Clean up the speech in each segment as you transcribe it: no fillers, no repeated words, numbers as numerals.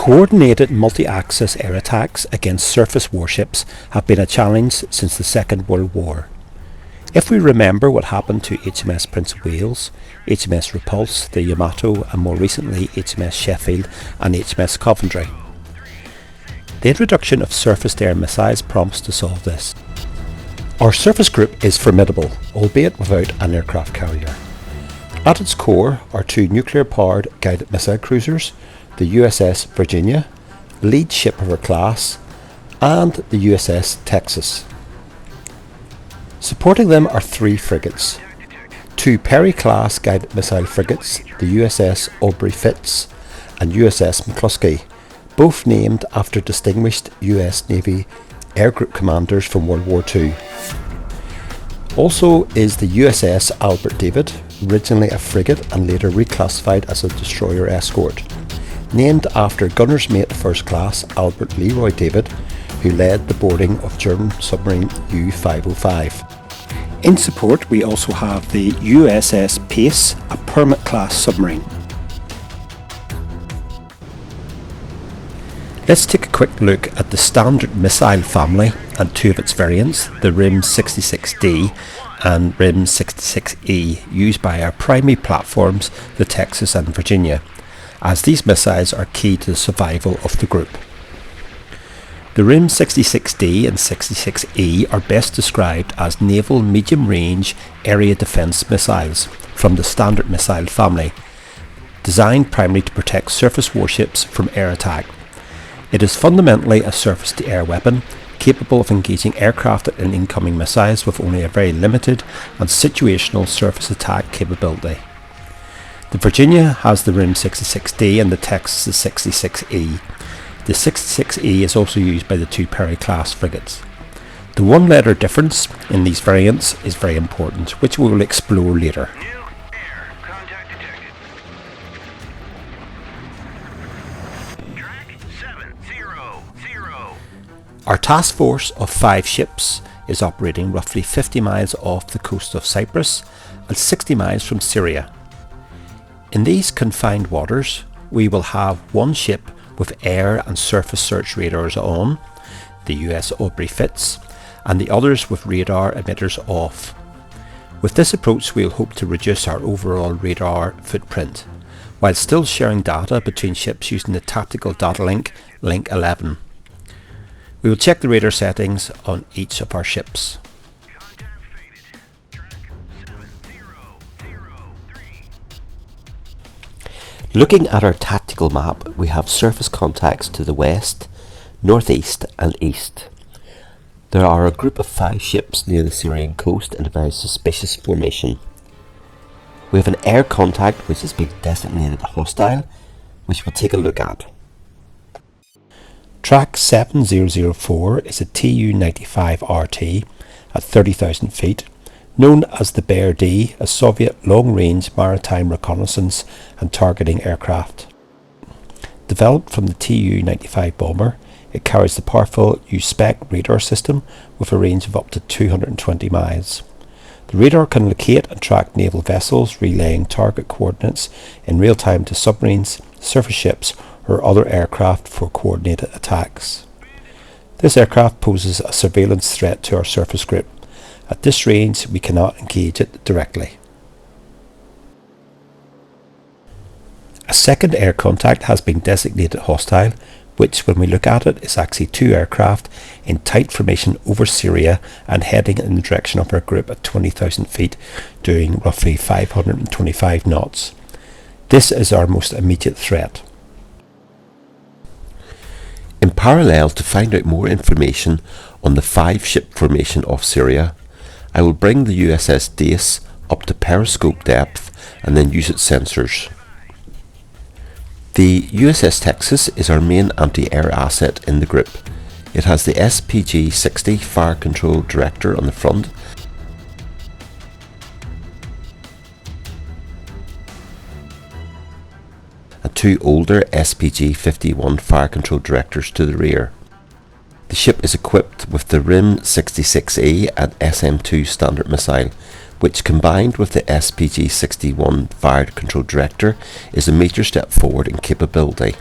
Coordinated multi-axis air attacks against surface warships have been a challenge since the Second World War. If we remember what happened to HMS Prince of Wales, HMS Repulse, the Yamato, and more recently HMS Sheffield and HMS Coventry. The introduction of surface-to-air missiles prompts to solve this. Our surface group is formidable, albeit without an aircraft carrier. At its core are two nuclear-powered guided missile cruisers, the USS Virginia, lead ship of her class, and the USS Texas. Supporting them are three frigates, two Perry-class guided missile frigates, the USS Aubrey-Fitz and USS McCluskey, both named after distinguished US Navy air group commanders from World War II. Also is the USS Albert David, originally a frigate and later reclassified as a destroyer escort, named after gunner's mate first class Albert Leroy David, who led the boarding of German submarine U-505. In support we also have the USS Pace, a Permit-class submarine. Let's take a quick look at the standard missile family and two of its variants, the RIM-66D and RIM-66E, used by our primary platforms, the Texas and Virginia, as these missiles are key to the survival of the group. The RIM-66D and 66E are best described as naval medium-range area defence missiles from the standard missile family, designed primarily to protect surface warships from air attack. It is fundamentally a surface-to-air weapon, capable of engaging aircraft and incoming missiles with only a very limited and situational surface attack capability. The Virginia has the RIM-66D and the Texas the 66E. The 66E is also used by the two Perry-class frigates. The one-letter difference in these variants is very important, which we will explore later. Our task force of 5 ships is operating roughly 50 miles off the coast of Cyprus and 60 miles from Syria. In these confined waters, we will have one ship with air and surface search radars on, the US Aubrey-Fitz, and the others with radar emitters off. With this approach, we'll hope to reduce our overall radar footprint, while still sharing data between ships using the tactical data link, Link 11. We will check the radar settings on each of our ships. Looking at our tactical map, we have surface contacts to the west, northeast and east. There are a group of 5 ships near the Syrian coast in a very suspicious formation. We have an air contact which has been designated hostile, which we'll take a look at. Track 7004 is a Tu-95 RT at 30,000 feet, known as the Bear D, a Soviet long-range maritime reconnaissance and targeting aircraft. Developed from the Tu-95 bomber, it carries the powerful U-Spec radar system with a range of up to 220 miles. The radar can locate and track naval vessels relaying target coordinates in real time to submarines, surface ships or other aircraft for coordinated attacks. This aircraft poses a surveillance threat to our surface group. At this range we cannot engage it directly. A second air contact has been designated hostile, which when we look at it is actually 2 aircraft in tight formation over Syria and heading in the direction of our group at 20,000 feet, doing roughly 525 knots. This is our most immediate threat. In parallel, to find out more information on the 5-ship formation of Syria, I will bring the USS Dace up to periscope depth and then use its sensors. The USS Texas is our main anti-air asset in the group. It has the SPG-60 fire control director on the front and 2 older SPG-51 fire control directors to the rear. The ship is equipped with the RIM-66E and SM-2 standard missile, which combined with the SPG-61 fire control director is a major step forward in capability.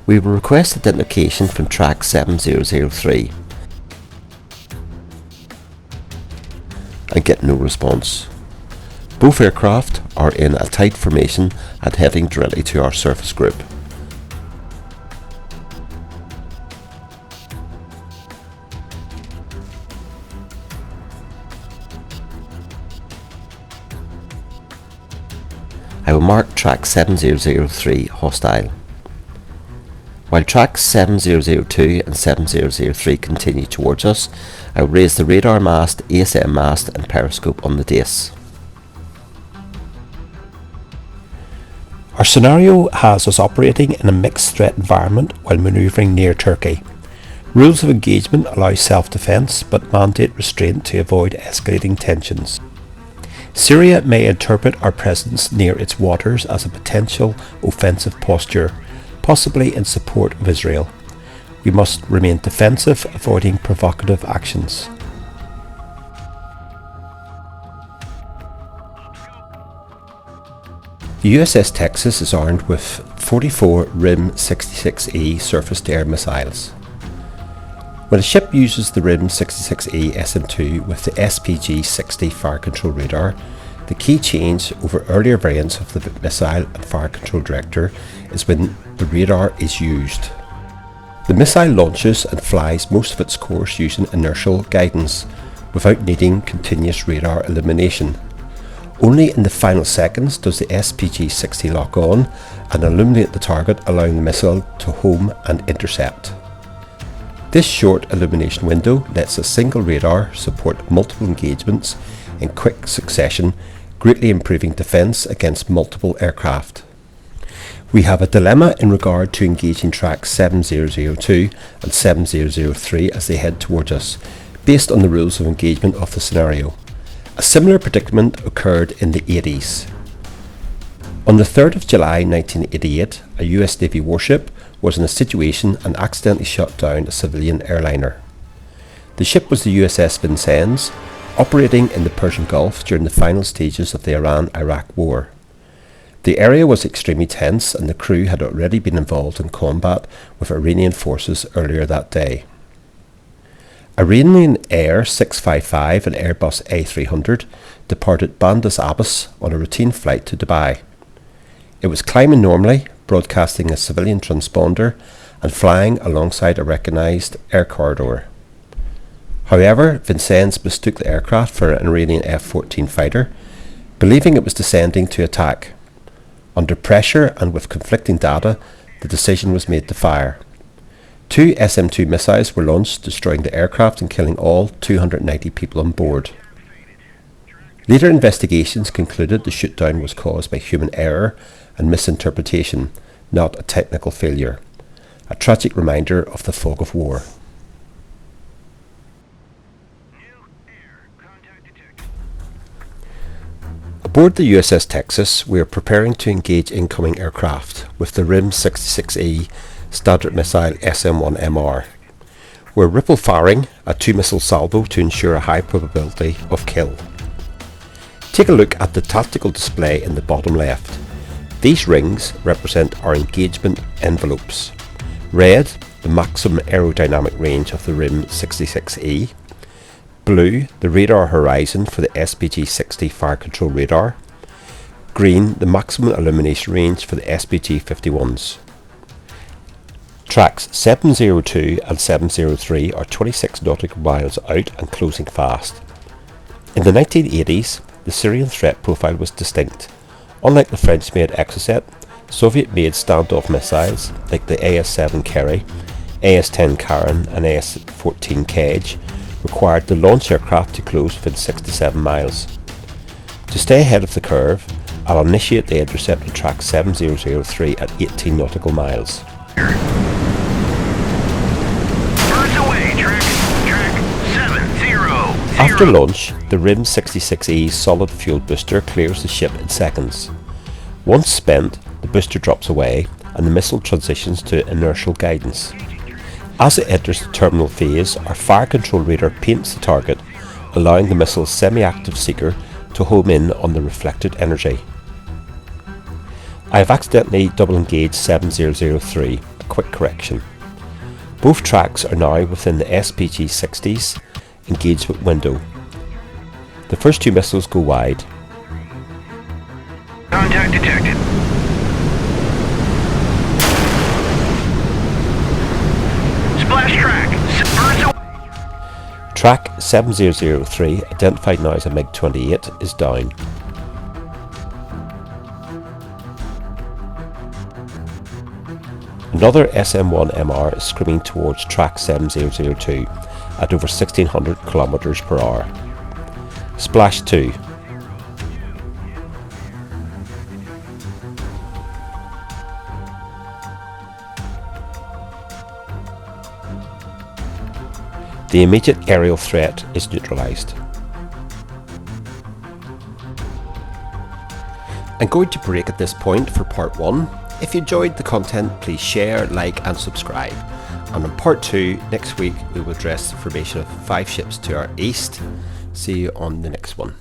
We will request identification from track 7003 and get no response. Both aircraft are in a tight formation and heading directly to our surface group. I will mark track 7003 hostile. While tracks 7002 and 7003 continue towards us, I will raise the radar mast, ASM mast and periscope on the dais. Our scenario has us operating in a mixed threat environment while manoeuvring near Turkey. Rules of engagement allow self-defence but mandate restraint to avoid escalating tensions. Syria may interpret our presence near its waters as a potential offensive posture, possibly in support of Israel. We must remain defensive, avoiding provocative actions. The USS Texas is armed with 44 RIM-66E surface-to-air missiles. When a ship uses the RIM-66E SM-2 with the SPG-60 fire control radar, the key change over earlier variants of the missile and fire control director is when the radar is used. The missile launches and flies most of its course using inertial guidance, without needing continuous radar illumination. Only in the final seconds does the SPG-60 lock on and illuminate the target, allowing the missile to home and intercept. This short illumination window lets a single radar support multiple engagements in quick succession, greatly improving defence against multiple aircraft. We have a dilemma in regard to engaging tracks 7002 and 7003 as they head towards us, based on the rules of engagement of the scenario. A similar predicament occurred in the Aegis. On the 3rd of July 1988, a US Navy warship was in a situation and accidentally shot down a civilian airliner. The ship was the USS Vincennes, operating in the Persian Gulf during the final stages of the Iran-Iraq War. The area was extremely tense and the crew had already been involved in combat with Iranian forces earlier that day. Iranian Air 655 and Airbus A300 departed Bandar Abbas on a routine flight to Dubai. It was climbing normally, broadcasting a civilian transponder and flying alongside a recognised air corridor. However, Vincennes mistook the aircraft for an Iranian F-14 fighter, believing it was descending to attack. Under pressure and with conflicting data, the decision was made to fire. 2 SM-2 missiles were launched, destroying the aircraft and killing all 290 people on board. Later investigations concluded the shootdown was caused by human error and misinterpretation, not a technical failure. A tragic reminder of the fog of war. Aboard the USS Texas, we are preparing to engage incoming aircraft with the RIM-66E Standard Missile SM-1MR. We're ripple firing a 2-missile salvo to ensure a high probability of kill. Take a look at the tactical display in the bottom left. These rings represent our engagement envelopes. Red, the maximum aerodynamic range of the RIM-66E. Blue, the radar horizon for the SPG-60 fire control radar. Green, the maximum illumination range for the SPG-51s. Tracks 702 and 703 are 26 nautical miles out and closing fast. In the 1980s, the Syrian threat profile was distinct. Unlike the French-made Exocet, Soviet-made standoff missiles like the AS-7 Kerry, AS-10 Karen and AS-14 Cage required the launch aircraft to close within 67 miles. To stay ahead of the curve, I'll initiate the intercept at track 7003 at 18 nautical miles. After launch, the RIM-66E solid fuel booster clears the ship in seconds. Once spent, the booster drops away and the missile transitions to inertial guidance. As it enters the terminal phase, our fire control radar paints the target, allowing the missile's semi-active seeker to home in on the reflected energy. I have accidentally double engaged 7003 a quick correction. Both tracks are now within the SPG-60's engagement window. The first two missiles go wide. Contact detected. Splash track. Birds away. Track 7003, identified now as a MiG-28, is down. Another SM-1MR is screaming towards track 7002 at over 1600 km per hour. Splash 2. The immediate aerial threat is neutralised. I'm going to break at this point for part 1. If you enjoyed the content, please share, like and subscribe. And in part 2, next week we will address the formation of 5 ships to our east. See you on the next one.